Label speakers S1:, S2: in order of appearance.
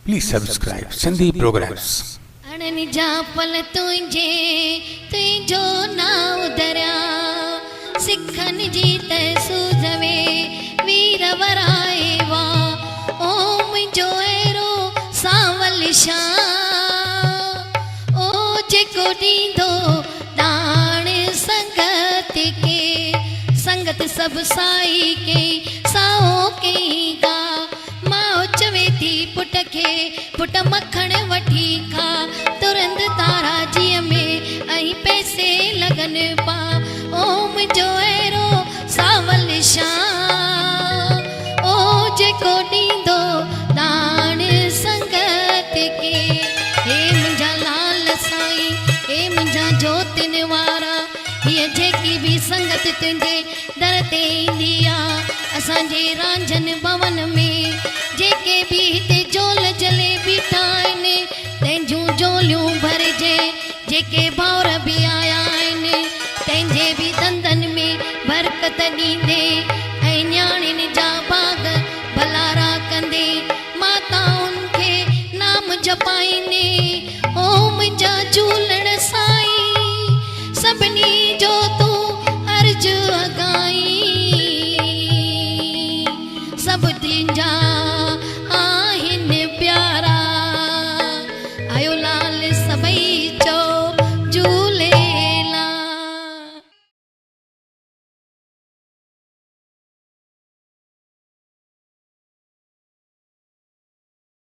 S1: Please subscribe Sindhi Programs.
S2: अड़न जा पल तुझे तुझो नाव दरिया सिखन जी तसूजवे वीर वराए वा ओम जो एरो सावल शाह ओ जेको दींदो दान संगत सब साई के साओ के गा माओ चवे थी पुट के पुट मखण वठी खा तुरंद तारा जी में आई पैसे लगन पा ओम जो एरो सावल शाह ओ जेको दींदो दान संगत के हे मुंजा लाल साईं हे मुंजा जोतिन वारा ये जेकी भी संगत तुंहिंजे दर ते ईंदी आ असांजे रांझन भवन में जेके भी हिते जो